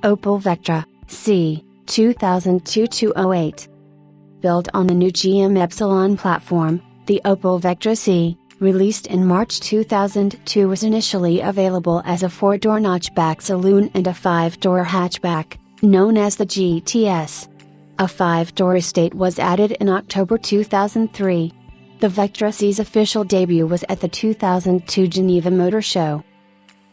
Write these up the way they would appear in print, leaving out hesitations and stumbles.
Opel Vectra C, 2002-208. Built on the new GM Epsilon platform, the Opel Vectra C, released in March 2002, was initially available as a 4-door notchback saloon and a 5-door hatchback, known as the GTS. A 5-door estate was added in October 2003. The Vectra C's official debut was at the 2002 Geneva Motor Show.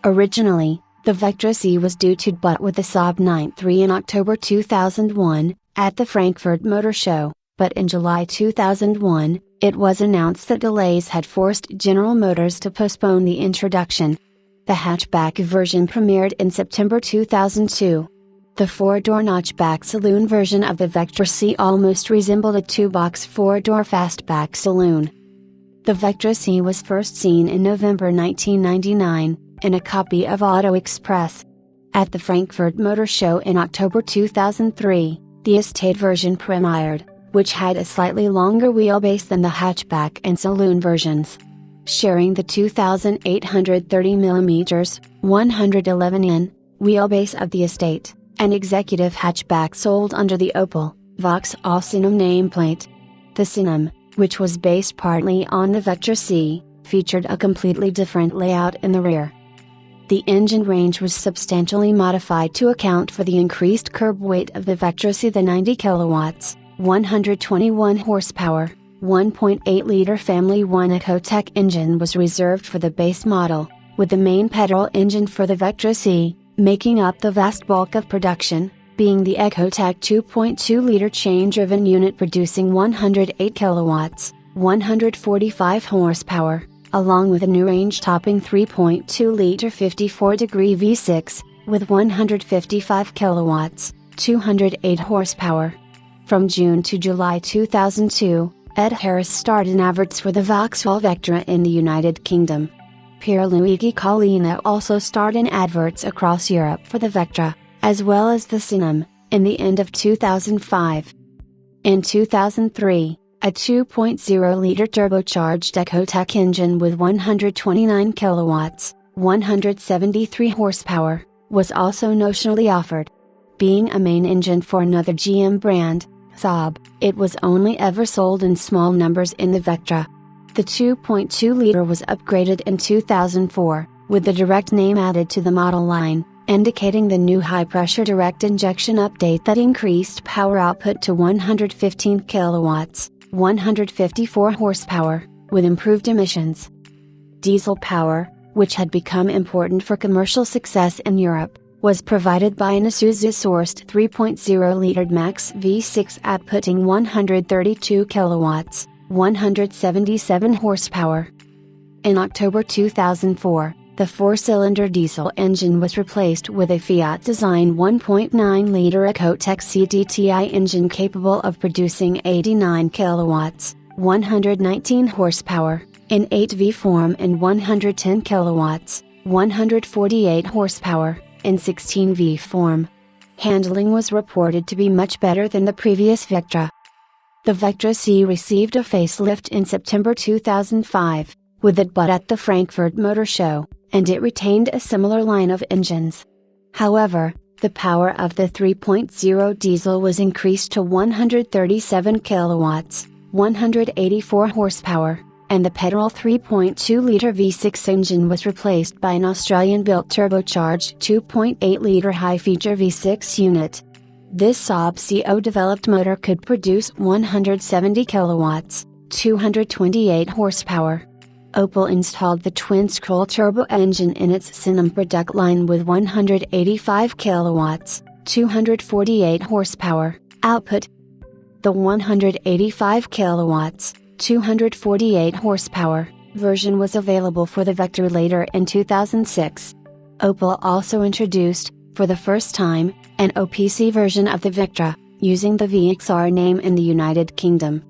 Originally, the Vectra C was due to debut with the Saab 9-3 in October 2001, at the Frankfurt Motor Show, but in July 2001, it was announced that delays had forced General Motors to postpone the introduction. The hatchback version premiered in September 2002. The 4-door notchback saloon version of the Vectra C almost resembled a 2-box 4-door fastback saloon. The Vectra C was first seen in November 1999, in a copy of Auto Express. At the Frankfurt Motor Show in October 2003, the estate version premiered, which had a slightly longer wheelbase than the hatchback and saloon versions. Sharing the 2,830mm, 111 wheelbase of the estate, an executive hatchback sold under the Opel Vauxhall Cinam nameplate. The Cinam, which was based partly on the Vectra C, featured a completely different layout in the rear. The engine range was substantially modified to account for the increased curb weight of the Vectra C. The 90 kilowatts, 121 horsepower, 1.8-liter Family 1 Ecotec engine was reserved for the base model, with the main petrol engine for the Vectra C, making up the vast bulk of production, being the Ecotec 2.2-liter chain-driven unit producing 108 kilowatts, 145 horsepower, along with a new range-topping 3.2-liter 54-degree V6, with 155 kilowatts, 208 horsepower. From June to July 2002, Ed Harris starred in adverts for the Vauxhall Vectra in the United Kingdom. Pierluigi Collina also starred in adverts across Europe for the Vectra, as well as the Cinam, in the end of 2005. In 2003, a 2.0-liter turbocharged Ecotec engine with 129 kilowatts, 173 horsepower, was also notionally offered. Being a main engine for another GM brand, Saab, it was only ever sold in small numbers in the Vectra. The 2.2-liter was upgraded in 2004, with the direct name added to the model line, indicating the new high-pressure direct injection update that increased power output to 115 kilowatts, 154 horsepower, with improved emissions. Diesel power, which had become important for commercial success in Europe, was provided by an Isuzu-sourced 3.0-liter max V6 outputting 132 kilowatts, 177 horsepower. In October 2004, the 4-cylinder diesel engine was replaced with a Fiat-designed 1.9-liter Ecotec CDTI engine capable of producing 89 kilowatts, 119 horsepower, in 8V form and 110 kilowatts, 148 horsepower, in 16V form. Handling was reported to be much better than the previous Vectra. The Vectra C received a facelift in September 2005, with it but at the Frankfurt Motor Show, and it retained a similar line of engines. However, the power of the 3.0 diesel was increased to 137 kilowatts, 184 horsepower, and the petrol 3.2-liter V6 engine was replaced by an Australian-built turbocharged 2.8-liter high-feature V6 unit. This Saab CO-developed motor could produce 170 kilowatts, 228 horsepower. Opel installed the twin-scroll turbo engine in its Cinam product line with 185 kilowatts, 248 horsepower, output. The 185 kilowatts, 248 horsepower, version was available for the Vectra later in 2006. Opel also introduced, for the first time, an OPC version of the Vectra, using the VXR name in the United Kingdom.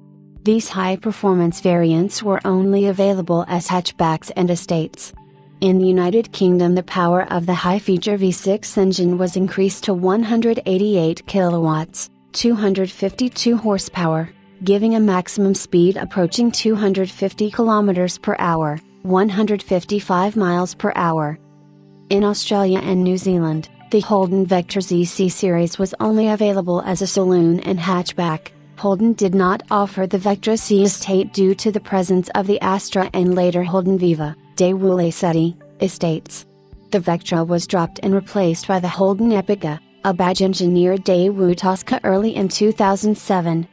These high-performance variants were only available as hatchbacks and estates. In the United Kingdom, the power of the high-feature V6 engine was increased to 188 kilowatts, 252 horsepower, giving a maximum speed approaching 250 kilometers per hour, 155 miles per hour. In Australia and New Zealand, The Holden Vectra C series was only available as a saloon and hatchback. Holden did not offer the Vectra C estate due to the presence of the Astra and later Holden Viva, Daewoo City, estates. The Vectra was dropped and replaced by the Holden Epica, a badge-engineered Daewoo Tosca early in 2007.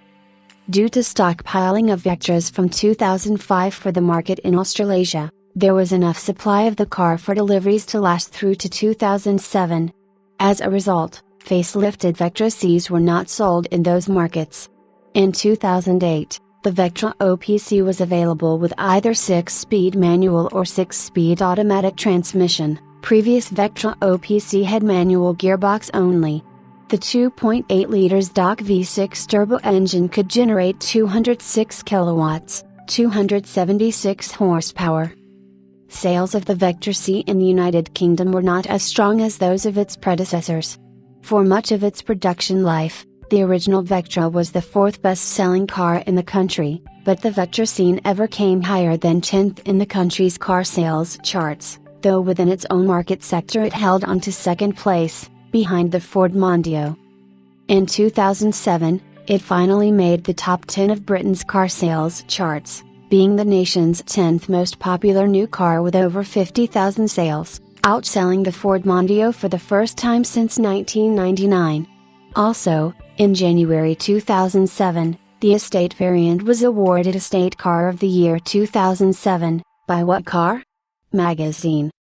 Due to stockpiling of Vectras from 2005 for the market in Australasia, there was enough supply of the car for deliveries to last through to 2007. As a result, facelifted Vectra Cs were not sold in those markets. In 2008, the Vectra OPC was available with either 6-speed manual or 6-speed automatic transmission. Previous Vectra OPC had manual gearbox only. The 2.8 liters stock V6 turbo engine could generate 206 kilowatts, 276 horsepower. Sales of the Vectra C in the United Kingdom were not as strong as those of its predecessors. For much of its production life, the original Vectra was the fourth best-selling car in the country, but the Vectra C never came higher than 10th in the country's car sales charts, though within its own market sector it held on to second place, behind the Ford Mondeo. In 2007, it finally made the top 10 of Britain's car sales charts, being the nation's 10th most popular new car with over 50,000 sales, outselling the Ford Mondeo for the first time since 1999. Also, in January 2007, the estate variant was awarded Estate Car of the Year 2007, by What Car? Magazine.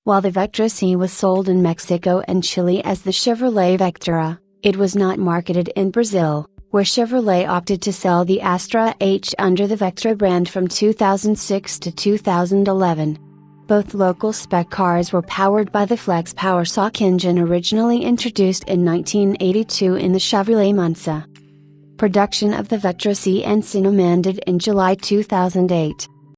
While the Vectra C was sold in Mexico and Chile as the Chevrolet Vectra, it was not marketed in Brazil, where Chevrolet opted to sell the Astra H under the Vectra brand from 2006 to 2011. Both local spec cars were powered by the Flex Power Shock engine originally introduced in 1982 in the Chevrolet Monza. Production of the Vectra C and Cinnam ended in July 2008.